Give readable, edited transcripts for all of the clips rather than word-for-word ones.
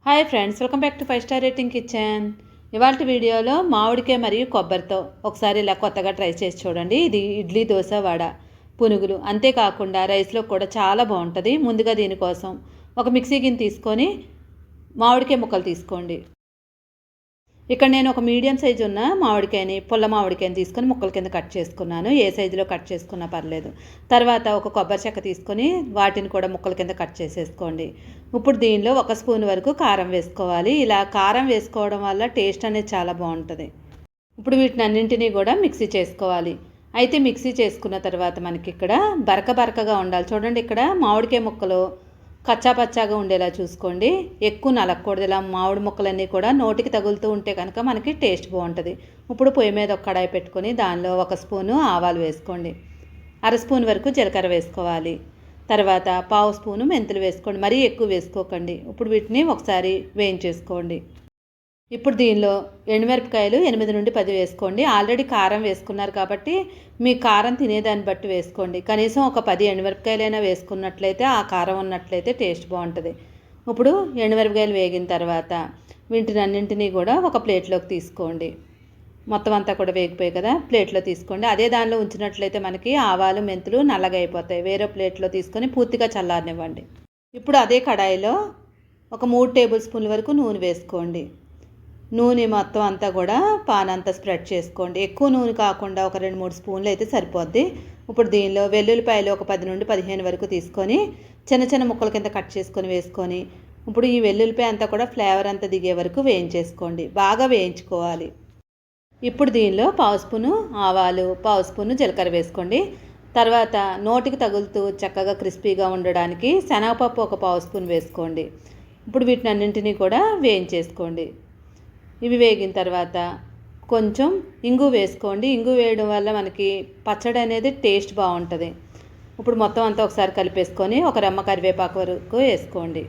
Hi friends, welcome back to 5 star rating kitchen. ఇవాళ వీడియోలో మామిడికాయ మరియు కొబ్బరితో ఒకసారి ఇలా కొత్తగా ట్రై చేసి చూడండి. ఇది ఇడ్లీ, దోశ, వడ, పునుగులు అంతేకాకుండా రైస్లో కూడా చాలా బాగుంటుంది. ముందుగా దీనికోసం ఒక మిక్సీ గిన్నె తీసుకొని మామిడికాయ ముక్కలు తీసుకోండి. ఇక్కడ నేను ఒక మీడియం సైజు ఉన్న మామిడికాయని, పుల్ల మామిడికాయని తీసుకొని ముక్కల కింద కట్ చేసుకున్నాను. ఏ సైజులో కట్ చేసుకున్నా పర్లేదు. తర్వాత ఒక కొబ్బరి చెక్క తీసుకొని వాటిని కూడా ముక్కల కింద కట్ చేసేసుకోండి. ఇప్పుడు దీనిలో 1 స్పూన్ వరకు కారం వేసుకోవాలి. ఇలా కారం వేసుకోవడం వల్ల టేస్ట్ అనేది చాలా బాగుంటుంది. ఇప్పుడు వీటిని అన్నింటినీ కూడా మిక్సీ చేసుకోవాలి. అయితే మిక్సీ చేసుకున్న తర్వాత మనకి ఇక్కడ బరకగా ఉండాలి. చూడండి, ఇక్కడ మామిడికాయ ముక్కలు కచ్చాపచ్చాగా ఉండేలా చూసుకోండి. ఎక్కువ నలగకూడదు. ఇలా మామిడి ముక్కలన్నీ కూడా నోటికి తగులుతూ ఉంటే కనుక మనకి టేస్ట్ బాగుంటుంది. ఇప్పుడు పొయ్యి మీద ఒక కడాయి పెట్టుకొని దానిలో 1 స్పూను ఆవాలు వేసుకోండి. 1/2 స్పూన్ వరకు జీలకర్ర వేసుకోవాలి. తర్వాత 1/2 స్పూను మెంతులు వేసుకోండి. మరీ ఎక్కువ వేసుకోకండి. ఇప్పుడు వీటిని ఒకసారి వేయించేసుకోండి. ఇప్పుడు దీనిలో ఎండుమిరపకాయలు 8 నుండి 10 వేసుకోండి. ఆల్రెడీ కారం వేసుకున్నారు కాబట్టి మీ కారం తినేదాన్ని బట్టి వేసుకోండి. కనీసం ఒక 10 ఎండుమిరపకాయలైనా వేసుకున్నట్లయితే, ఆ కారం ఉన్నట్లయితే టేస్ట్ బాగుంటుంది. ఇప్పుడు ఎండుమిరపకాయలు వేగిన తర్వాత వీటిని అన్నింటినీ కూడా ఒక ప్లేట్లోకి తీసుకోండి. మొత్తం అంతా కూడా వేగిపోయి కదా, ప్లేట్లో తీసుకోండి. అదే దానిలో ఉంచినట్లయితే మనకి ఆవాలు, మెంతులు నల్లగా అయిపోతాయి. వేరే ప్లేట్లో తీసుకొని పూర్తిగా చల్లారనివ్వండి. ఇప్పుడు అదే కడాయిలో ఒక 3 టేబుల్ స్పూన్ల వరకు నూనె వేసుకోండి. నూనె మొత్తం అంతా కూడా పాన్ అంతా స్ప్రెడ్ చేసుకోండి. ఎక్కువ నూనె కాకుండా ఒక 2-3 స్పూన్లు అయితే సరిపోద్ది. ఇప్పుడు దీనిలో వెల్లుల్లిపాయలు ఒక 10 నుండి 15 వరకు తీసుకొని చిన్న ముక్కల కింద కట్ చేసుకొని వేసుకొని ఇప్పుడు ఈ వెల్లుల్లిపాయ అంతా కూడా ఫ్లేవర్ అంతా దిగే వరకు వేయించేసుకోండి. బాగా వేయించుకోవాలి. ఇప్పుడు దీనిలో 1/2 స్పూను ఆవాలు, 1/2 స్పూను జీలకర్ర వేసుకోండి. తర్వాత నోటికి తగులుతూ చక్కగా క్రిస్పీగా ఉండడానికి శనగపప్పు ఒక 1/2 స్పూన్ వేసుకోండి. ఇప్పుడు వీటిని అన్నింటినీ కూడా వేయించేసుకోండి. ఇవి వేగిన తర్వాత కొంచెం ఇంగు వేసుకోండి. ఇంగు వేయడం వల్ల మనకి పచ్చడి అనేది టేస్ట్ బాగుంటుంది. ఇప్పుడు మొత్తం అంతా ఒకసారి కలిపేసుకొని ఒక రెమ్మ కరివేపాకు వరకు వేసుకోండి.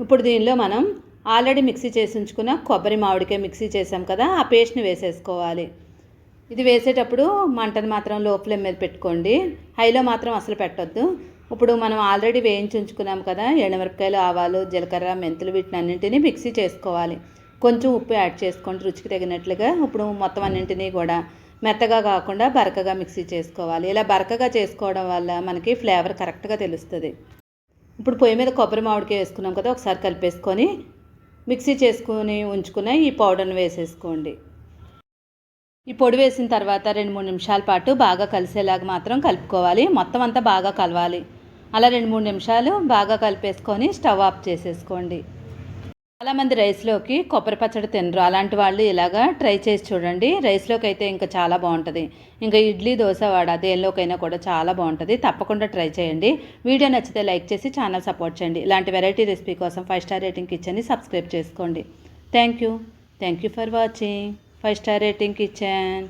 ఇప్పుడు దీనిలో మనం ఆల్రెడీ మిక్సీ చేసి ఉంచుకున్న కొబ్బరి, మామిడికాయ మిక్సీ చేసాం కదా, ఆ పేస్ట్ని వేసేసుకోవాలి. ఇది వేసేటప్పుడు మంటను మాత్రం లో ఫ్లేమ్ మీద పెట్టుకోండి. హైలో మాత్రం అసలు పెట్టొద్దు. ఇప్పుడు మనం ఆల్రెడీ వేయించి ఉంచుకున్నాం కదా, ఎండుమిరపకాయలు, ఆవాలు, జీలకర్ర, మెంతులు వీటిని అన్నింటినీ మిక్సీ చేసుకోవాలి. కొంచెం ఉప్పు యాడ్ చేసుకోండి రుచికి తగినట్లుగా. ఇప్పుడు మొత్తం అన్నింటినీ కూడా మెత్తగా కాకుండా బరకగా మిక్సీ చేసుకోవాలి. ఇలా బరకగా చేసుకోవడం వల్ల మనకి ఫ్లేవర్ కరెక్ట్గా తెలుస్తుంది. ఇప్పుడు పొయ్యి మీద కొబ్బరి, మామిడికాయ వేసుకున్నాం కదా, ఒకసారి కలిపేసుకొని మిక్సీ చేసుకొని ఉంచుకున్న ఈ పౌడర్ని వేసేసుకోండి. ఈ పొడి వేసిన తర్వాత 2-3 నిమిషాల పాటు బాగా కలిసేలాగా మాత్రం కలుపుకోవాలి. మొత్తం అంతా బాగా కలవాలి. అలా 2-3 నిమిషాలు బాగా కలిపేసుకొని స్టవ్ ఆఫ్ చేసేసుకోండి. చాలామంది రైస్లోకి కొబ్బరి పచ్చడి తినరు. అలాంటి వాళ్ళు ఇలాగా ట్రై చేసి చూడండి. రైస్లోకి అయితే ఇంకా చాలా బాగుంటుంది. ఇంకా ఇడ్లీ, దోశ, వడ దేనిలోకైనా కూడా చాలా బాగుంటుంది. తప్పకుండా ట్రై చేయండి. వీడియో నచ్చితే లైక్ చేసి ఛానల్ సపోర్ట్ చేయండి. ఇలాంటి వెరైటీ రెసిపీ కోసం 5 స్టార్ రేటింగ్ కిచెన్ని సబ్స్క్రైబ్ చేసుకోండి. Thank you for watching 5 star rating kitchen.